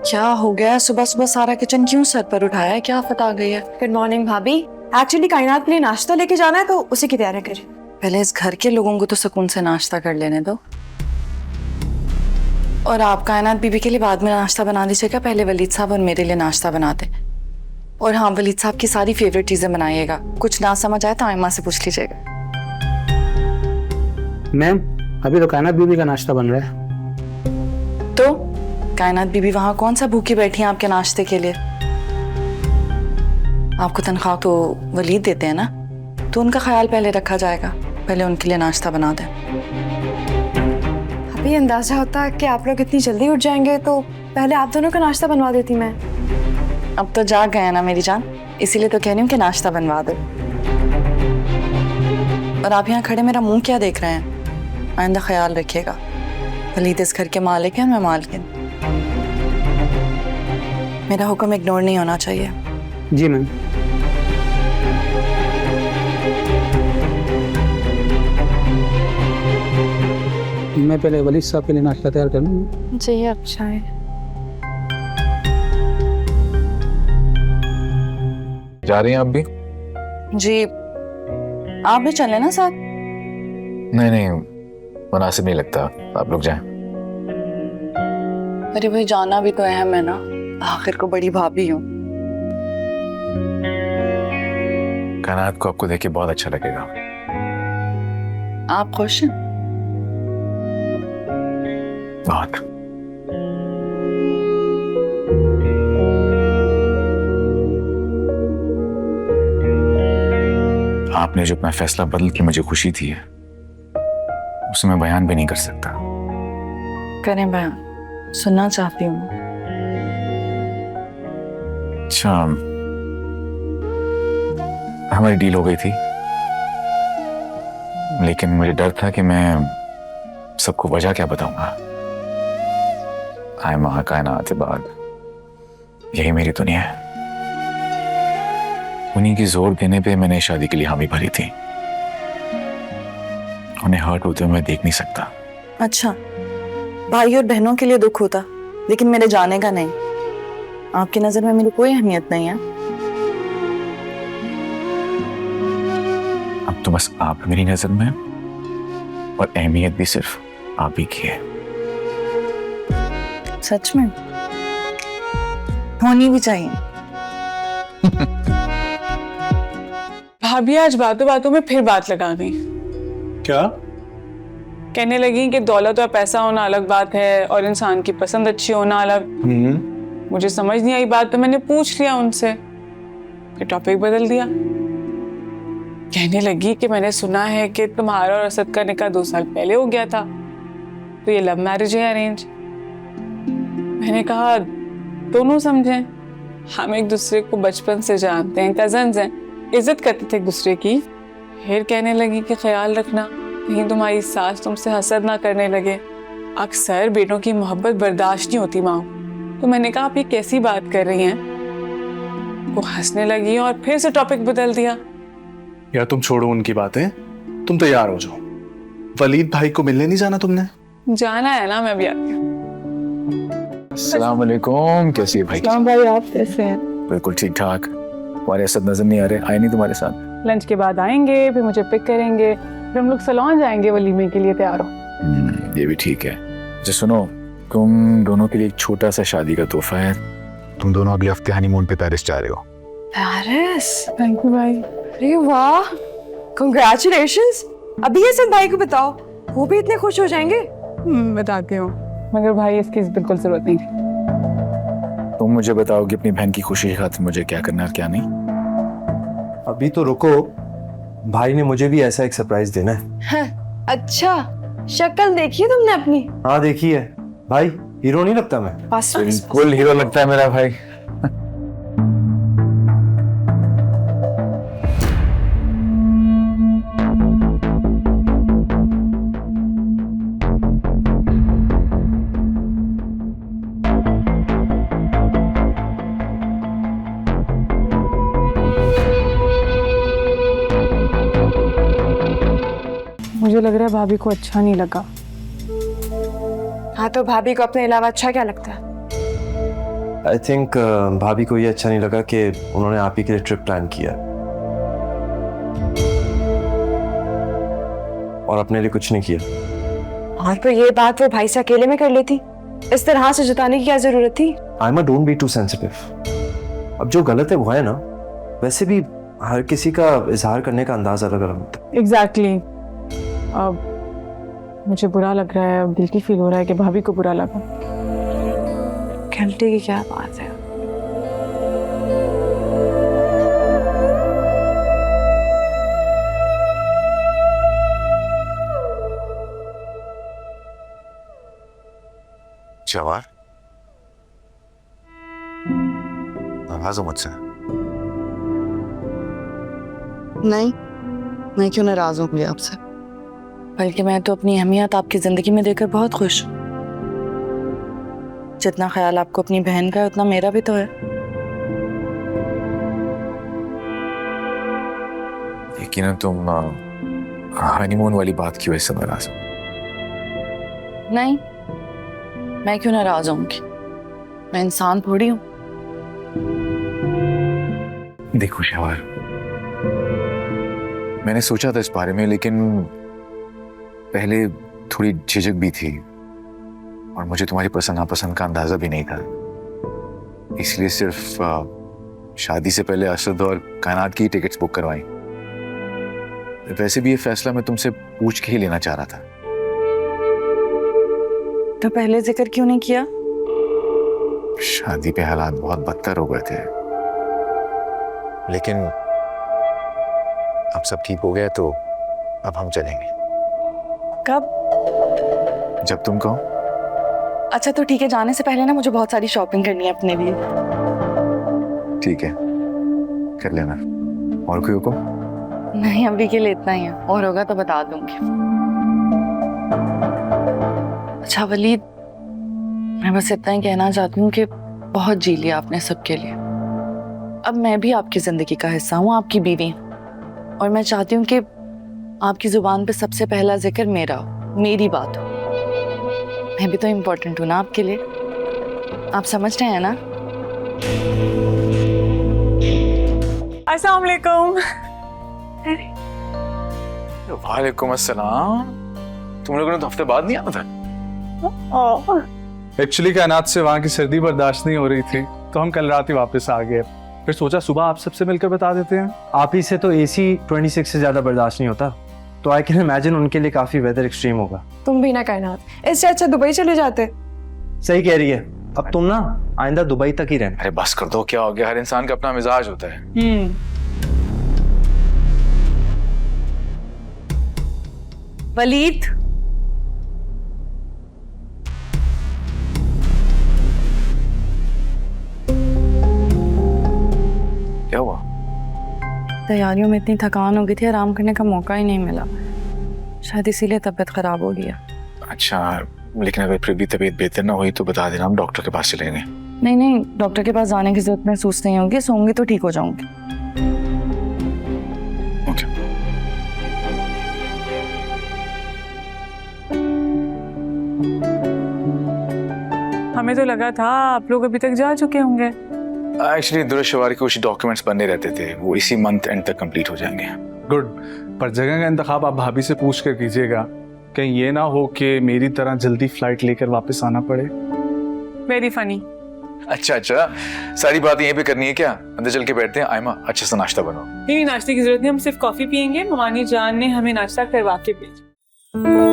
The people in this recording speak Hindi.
क्या हो गया? सुबह सुबह सारा किचन क्यों सर पर उठाया है? क्या आफत आ गई है? गुड मॉर्निंग भाभी। एक्चुअली कायनात के लिए नाश्ता लेके जाना है तो उसी की तैयारी करें। पहले इस घर के लोगों को तो सुकून से नाश्ता कर लेने दो। और आप कायनात बीबी के लिए बाद में नाश्ता बना दीजिएगा, पहले वलीद साहब और मेरे लिए नाश्ता बनाते। और हाँ, वलीद साहब की सारी फेवरेट चीजें बनाइएगा। कुछ ना समझ आए तो आयमा से पूछ लीजिएगा। मैम, अभी तो कायनात बीबी का नाश्ता बन रहा है। तो कायनात बीबी वहां कौन सा भूखी बैठी है आपके नाश्ते के लिए? आपको तनख्वाह तो वलीद देते हैं ना, तो उनका ख्याल पहले रखा जाएगा। पहले उनके लिए नाश्ता बना दें। अभी अंदाजा होता कि आप लोग इतनी जल्दी उठ जाएंगे तो पहले आप दोनों का नाश्ता बनवा देती मैं। अब तो जाग गए ना मेरी जान, इसीलिए तो कह रही हूँ कि नाश्ता बनवा दो। और आप यहाँ खड़े मेरा मुंह क्या देख रहे हैं? आइंदा ख्याल रखिएगा। वलीद इस घर के मालिक हैं, मैं मालकिन। मेरा हुक्म इग्नोर नहीं होना चाहिए। जी मैम। मैं पहले वलीद साहब के लिए नाश्ता तैयार कर लूँ। जी अच्छा है। जा रही हैं आप भी? जी, आप भी चले ना साथ। नहीं नहीं, मुनासिब नहीं लगता, आप लोग जाएं। अरे भाई, जाना भी तो अहम है ना, आखिर को बड़ी भाभी हूँ। कायनात को आपको देख के बहुत अच्छा लगेगा। आप खुश हैं? बहुत। आपने जो अपना फैसला बदल के मुझे खुशी थी है, उसे मैं बयान भी नहीं कर सकता। करें बयान, सुनना चाहती हूँ। अच्छा, हमारी डील हो गई थी, लेकिन मुझे डर था कि मैं सबको वजह क्या बताऊंगा। आयमा, कायनात से बाद यही मेरी दुनिया है। उन्हीं की जोर देने पे मैंने शादी के लिए हामी भरी थी। उन्हें हर्ट होते हुए मैं देख नहीं सकता। अच्छा, भाई और बहनों के लिए दुख होता, लेकिन मेरे जाने का नहीं। आपकी नजर में मेरी कोई अहमियत नहीं है। अब तो बस आप मेरी नजर में, और अहमियत भी सिर्फ आप ही की है। सच में होनी भी चाहिए। भाभी आज बातों बातों में फिर बात लगा गई। क्या? कहने लगी कि दौलत और पैसा होना अलग बात है और इंसान की पसंद अच्छी होना अलग। मुझे समझ नहीं आई बात, तो मैंने पूछ लिया उनसे, फिर टॉपिक बदल दिया। कहने लगी कि मैंने सुना है कि तुम्हारा और असद का निकाह 2 साल पहले हो गया था, तो ये लव मैरिज है अरेंज? मैंने कहा दोनों समझें, हम एक दूसरे को बचपन से जानते हैं, कजन्स हैं, इज्जत करते थे एक दूसरे की। फिर कहने लगी कि ख्याल रखना कहीं तुम्हारी सास तुमसे हसद ना करने लगे। अक्सर बेटों की मोहब्बत बर्दाश्त नहीं होती माँ। तो मैंने कहा आप ये कैसी बात कर रही हैं? वो हंसने लगी और फिर से टॉपिक बदल दिया। यार तुम छोड़ो उनकी बातें, तुम तैयार हो जाओ। वलीद भाई को मिलने नहीं जाना तुमने? जाना है ना, मैं भी आती हूँ। अस्सलाम वालेकुम, कैसी है भाई? भाई आप कैसे हैं? बिल्कुल ठीक ठाक। तुम्हारे असद नजर नहीं आ रहे, आए नहीं तुम्हारे साथ? लंच के बाद आएंगे, फिर मुझे पिक करेंगे, फिर हम लोग सलोन जाएंगे वलीमे के लिए। तैयार हो? ये भी ठीक है। अच्छा सुनो, तुम दोनों के लिए एक छोटा सा शादी का तोहफा है। तुम दोनों अगले हफ्ते हनीमून पे पेरिस जा रहे हो। पेरिस? थैंक यू भाई। अरे वाह, कंग्रेचुलेशंस। अभी ये सब भाई को बताओ, वो भी इतने खुश हो जाएंगे। बताती हूँ, मगर भाई इसकी बिल्कुल जरूरत नहीं थी। तुम मुझे बताओ कि अपनी बहन की खुशी की खातिर मुझे क्या करना है और क्या नहीं। अभी तो रुको, भाई ने मुझे भी ऐसा एक सरप्राइज देना है। अच्छा, शक्ल देखी है तुमने अपनी? हाँ देखी है। भाई हीरो नहीं लगता मैं? बस बिल्कुल हीरो लगता है मेरा भाई। मुझे लग रहा है भाभी को अच्छा नहीं लगा। हाँ तो भाभी को अपने अलावा अच्छा क्या लगता है? आई थिंक भाभी को ये अच्छा नहीं लगा कि उन्होंने आप ही के लिए ट्रिप प्लान किया और अपने लिए कुछ नहीं किया। और तो ये बात वो भाई से अकेले में कर लेती, इस तरह से जताने की क्या जरूरत थी? I'm a don't be too sensitive. अब जो गलत है वो है ना, वैसे भी हर किसी का इजहार करने का अंदाज अलग अलग होता है। एग्जैक्टली अब मुझे बुरा लग रहा है, अब गिल्टी फील हो रहा है कि भाभी को बुरा लगा। गिल्टी की क्या बात है? जवाहर, नाराज हो मुझसे? नहीं, मैं क्यों नाराज होंगी आपसे? बल्कि मैं तो अपनी अहमियत आपकी जिंदगी में देकर बहुत खुश हूँ। जितना ख्याल आपको अपनी बहन का है उतना मेरा भी तो है। यकीनन तुम हनीमून वाली बात की वजह से नाराज हो। नहीं, मैं क्यों नाराज होंगी? मैं इंसान थोड़ी हूँ। देखो शहर, मैंने सोचा था इस बारे में, लेकिन पहले थोड़ी झिझक भी थी और मुझे तुम्हारी पसंद नापसंद का अंदाजा भी नहीं था। इसलिए सिर्फ शादी से पहले असद और कायनात की टिकट्स बुक करवाई। वैसे भी ये फैसला मैं तुमसे पूछ के ही लेना चाह रहा था। तो पहले जिक्र क्यों नहीं किया? शादी पे हालात बहुत बदतर हो गए थे, लेकिन अब सब ठीक हो गया तो अब हम चलेंगे। कब? जब तुम कहो। अच्छा तो ठीक है, जाने से पहले ना मुझे बहुत सारी शॉपिंग करनी है अपने लिए। ठीक है, कर लेना। और कोई हुक्म? नहीं, अभी के लिए इतना ही है, और होगा तो बता दूंगी। अच्छा वलीद, मैं बस इतना ही कहना चाहती हूँ कि बहुत जी लिया आपने सबके लिए। अब मैं भी आपकी जिंदगी का हिस्सा हूँ, आपकी बीवी, और मैं चाहती हूँ कि आपकी जुबान पे सबसे पहला जिक्र मेरा हो, मेरी बात हो। मैं भी तो इम्पोर्टेंट हूँ ना आपके लिए। आप समझ रहे हैं ना? अस्सलाम वालेकुम। वालेकुम अस्सलाम। तुम लोगों ने तो हफ्ते बाद नहीं आना था। एक्चुअली कायनात से वहाँ की सर्दी बर्दाश्त नहीं हो रही थी, तो हम कल रात ही वापस आ गए। फिर सोचा सुबह आप सबसे मिलकर बता देते हैं। आप ही से तो एसी 26 से ज्यादा बर्दाश्त नहीं होता, तो आई कैन इमेजिन उनके लिए काफी वेदर एक्सट्रीम होगा। तुम भी ना कायनात, इससे अच्छा दुबई चले जाते। सही कह रही है। अब तुम ना आइंदा दुबई तक ही रहना। अरे बस कर दो, क्या हो गया? हर इंसान का अपना मिजाज होता है। वलीद, क्या हुआ? तैयारियों में इतनी थकान हो गई थी, आराम करने का मौका ही नहीं मिला। शायद इसीलिए तबीयत खराब हो गया। अच्छा, लेकिन अगर फिर भी तबीयत बेहतर ना हुई तो बता देना, हम डॉक्टर के पास चलेंगे। नहीं नहीं, डॉक्टर के पास जाने की जरूरत महसूस नहीं होगी, सोऊंगी तो ठीक हो जाऊंगी। ओके। हमें तो लगा था आप लोग अभी तक जा चुके होंगे। एक्चुअली दुरुशवारी के कुछ डॉक्यूमेंट्स बनने रहते थे, वो इसी मंथ एंड तक कंप्लीट हो जाएंगे। गुड, पर जगह का इंतखाब आप भाभी से पूछ कर कीजिएगा, कहीं ये ना हो कि मेरी तरह जल्दी फ्लाइट लेकर वापस आना पड़े। Very funny. अच्छा, सारी बात यहीं पे करनी है क्या? अंदर चल के बैठते हैं। आयमा, अच्छे से नाश्ता बनाओ। नहीं, नाश्ते की जरूरत नहीं, हम सिर्फ कॉफी पियेंगे। ममानी जान ने हमें नाश्ता करवा के भेजा।